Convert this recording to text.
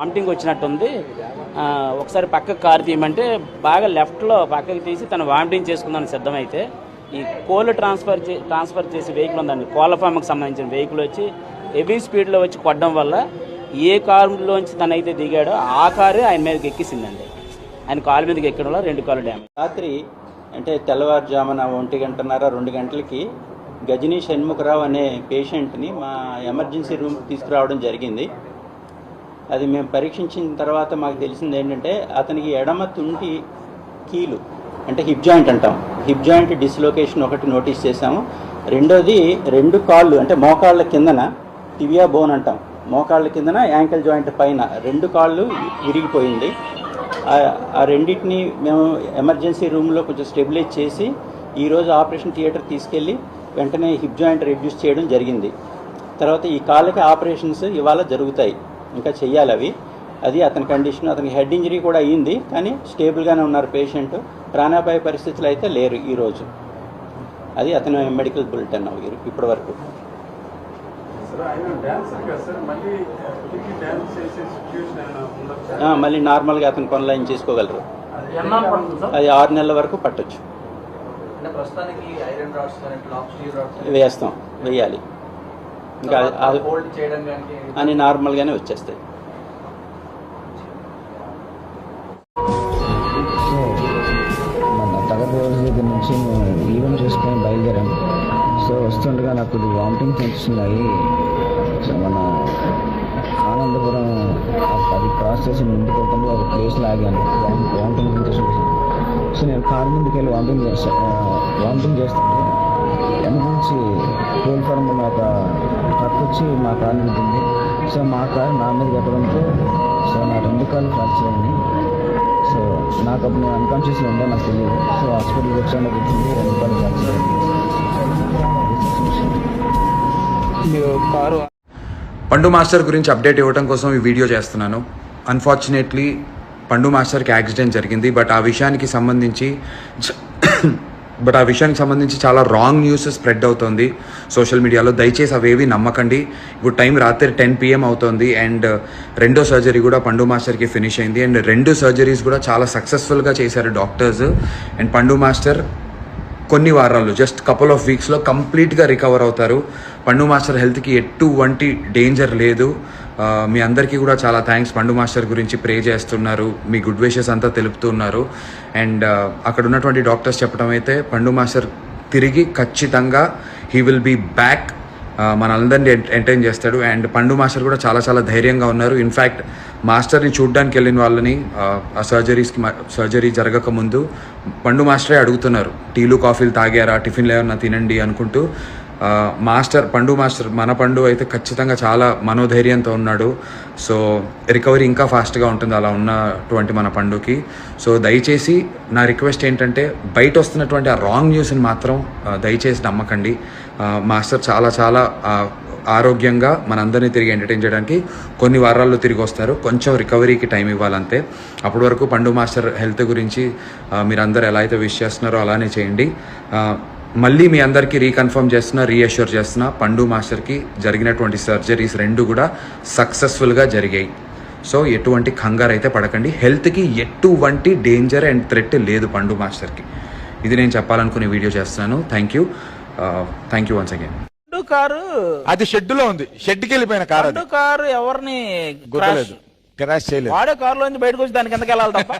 Vomiting వచ్చినట్టుంది, ఒకసారి పక్కకు కారు తీయమంటే బాగా లెఫ్ట్లో పక్కకి తీసి తను వామిటింగ్ చేసుకుందానికి సిద్ధమైతే ఈ కోళ్ళు ట్రాన్స్ఫర్ చేసే వెహికల్ ఉందండి, కోళ్ళ ఫామ్కి సంబంధించిన వెహికల్ వచ్చి హెవీ స్పీడ్లో వచ్చి కొట్టడం వల్ల ఏ కారులోంచి తనైతే దిగాడో ఆ కారు ఆయన మీదకి ఎక్కిసిందండి. ఆయన కాలు మీదకి ఎక్కడం వల్ల 2 కాళ్ళు డ్యామేజ్. రాత్రి అంటే తెల్లవారుజామున 1:30 2 గంటలకి గజనీ షణ్ముఖరావు అనే పేషెంట్ని మా ఎమర్జెన్సీ రూమ్కి తీసుకురావడం జరిగింది. అది మేము పరీక్షించిన తర్వాత మాకు తెలిసింది ఏంటంటే అతనికి ఎడమ తుంటి కీలు అంటే హిప్ జాయింట్ అంటాం, హిప్ జాయింట్ డిస్లొకేషన్ ఒకటి నోటీస్ చేశాము. రెండోది 2 కాళ్ళు అంటే మోకాళ్ళ కిందన టిబియా బోన్ అంటాం, మోకాళ్ళ కిందన యాంకిల్ జాయింట్ పైన 2 కాళ్ళు విరిగిపోయింది. ఆ రెండింటిని మేము ఎమర్జెన్సీ రూమ్లో కొంచెం స్టెబిలైజ్ చేసి ఈరోజు ఆపరేషన్ థియేటర్ తీసుకెళ్ళి వెంటనే హిప్ జాయింట్ రెడ్యూస్ చేయడం జరిగింది. తర్వాత ఈ కాళ్ళకి ఆపరేషన్స్ ఇవాళ జరుగుతాయి, ఇంకా చెయ్యాలి అవి. అది అతని కండిషన్. అతనికి హెడ్ ఇంజరీ కూడా అయ్యింది, కానీ స్టేబుల్గానే ఉన్నారు పేషెంట్. ప్రాణాపాయ పరిస్థితులు అయితే లేరు ఈరోజు. అది అతని మెడికల్ బులెటిన్ ఇప్పటి వరకు. మళ్ళీ నార్మల్గా అతను పనులు చేసుకోగలరు. అది 6 నెలల వరకు పట్టొచ్చు. వేస్తాం, వేయాలి. ఇంకా అని నార్మల్గానే వచ్చేస్తాయి. మన తగదు దగ్గర నుంచి ఈవెంట్ చేసుకొని బయలుదేరాం. సో వస్తుండగా నాకు వామిటింగ్ సెన్సేషన్ సో మన ఆనందపురం అది క్రాస్ చేసి ముందుకు వెళ్తుంటే ఒక ప్లేస్లో ఆగాను. Vomiting sensation. సో నేను కారు ముందుకు వెళ్ళి వామిటింగ్ చేస్తుంటే వెనక నుంచి కోల్ ఫార్మ్ ఒక ట్రక్ వచ్చి మా కారు మీద ఉంది. సో మా కారు నా మీద పెట్టడంతో సో నా 2 కాళ్ళు ఫ్రాక్చర్ అయింది. సో నాకు అప్పుడు నేను అన్కాన్షియస్లో ఉండే నాకు తెలియదు. సో హాస్పిటల్కి వచ్చాను, వచ్చింది 2 కాళ్ళు ఫ్రాక్చర్ అయింది. పండు మాస్టర్ గురించి అప్డేట్ ఇవ్వడం కోసం ఈ వీడియో చేస్తున్నాను. అన్ఫార్చునేట్లీ పండు మాస్టర్కి యాక్సిడెంట్ జరిగింది. బట్ ఆ విషయానికి సంబంధించి చాలా రాంగ్ న్యూస్ స్ప్రెడ్ అవుతుంది సోషల్ మీడియాలో. దయచేసి అవేవి నమ్మకండి. ఇప్పుడు టైం రాత్రి 10 PM అవుతుంది. అండ్ 2వ సర్జరీ కూడా పండు మాస్టర్కి ఫినిష్ అయింది. అండ్ 2 సర్జరీస్ కూడా చాలా సక్సెస్ఫుల్గా చేశారు డాక్టర్స్. అండ్ పండు మాస్టర్ కొన్ని వారాలు, జస్ట్ కపుల్ ఆఫ్ వీక్స్లో కంప్లీట్గా రికవర్ అవుతారు. పండు మాస్టర్ హెల్త్కి ఎటువంటి డేంజర్ లేదు. మీ అందరికీ కూడా చాలా థ్యాంక్స్. పండు మాస్టర్ గురించి ప్రే చేస్తున్నారు, మీ గుడ్ విషెస్ అంతా తెలుపుతున్నారు. అండ్ అక్కడ ఉన్నటువంటి డాక్టర్స్ చెప్పడం అయితే పండు మాస్టర్ తిరిగి ఖచ్చితంగా హీ విల్ బీ బ్యాక్, మనందరినీ ఎంటర్టైన్ చేస్తాడు. అండ్ పండు మాస్టర్ కూడా చాలా చాలా ధైర్యంగా ఉన్నారు. ఇన్ఫ్యాక్ట్ మాస్టర్ని చూడ్డానికి వెళ్ళిన వాళ్ళని ఆ సర్జరీ జరగక ముందు పండు మాస్టరే అడుగుతున్నారు, టీలు కాఫీలు తాగారా, టిఫిన్లు ఏమన్నా తినండి అనుకుంటూ. పండు మాస్టర్ మన పండు అయితే ఖచ్చితంగా చాలా మనోధైర్యంతో ఉన్నాడు. సో రికవరీ ఇంకా ఫాస్ట్గా ఉంటుంది అలా ఉన్నటువంటి మన పండుకి. సో దయచేసి నా రిక్వెస్ట్ ఏంటంటే బయట వస్తున్నటువంటి ఆ రాంగ్ న్యూస్ని మాత్రం దయచేసి నమ్మకండి. మాస్టర్ చాలా చాలా ఆరోగ్యంగా మనందరినీ తిరిగి ఎంటర్టైన్ చేయడానికి కొన్ని వారాల్లో తిరిగి వస్తారు. కొంచెం రికవరీకి టైం ఇవ్వాలంతే. అప్పటి వరకు పండు మాస్టర్ హెల్త్ గురించి మీరందరూ ఎలా అయితే విష్ చేస్తున్నారో అలానే చేయండి. మళ్ళీ మీ అందరికీ రీకన్ఫర్మ్ రీఅష్యూర్ చేస్తున్నా, పండు మాస్టర్కి జరిగినటువంటి సర్జరీస్ 2 కూడా సక్సెస్ఫుల్గా జరిగాయి. సో ఎటువంటి కంగారు అయితే పడకండి. హెల్త్కి ఎటువంటి డేంజర్ అండ్ థ్రెట్ లేదు పండు మాస్టర్కి. ఇది నేను చెప్పాలనుకునే వీడియో చేస్తున్నాను. Thank you once again. Car అది షెడ్ లో ఉంది, షెడ్కి వెళ్ళిపోయిన కారు. కారు ఎవరిని క్రాష్ చేయలేదు. వాడే కారులోంచి బయటకు వచ్చి దానికి ఎందుకు వెళ్ళాలి తప్ప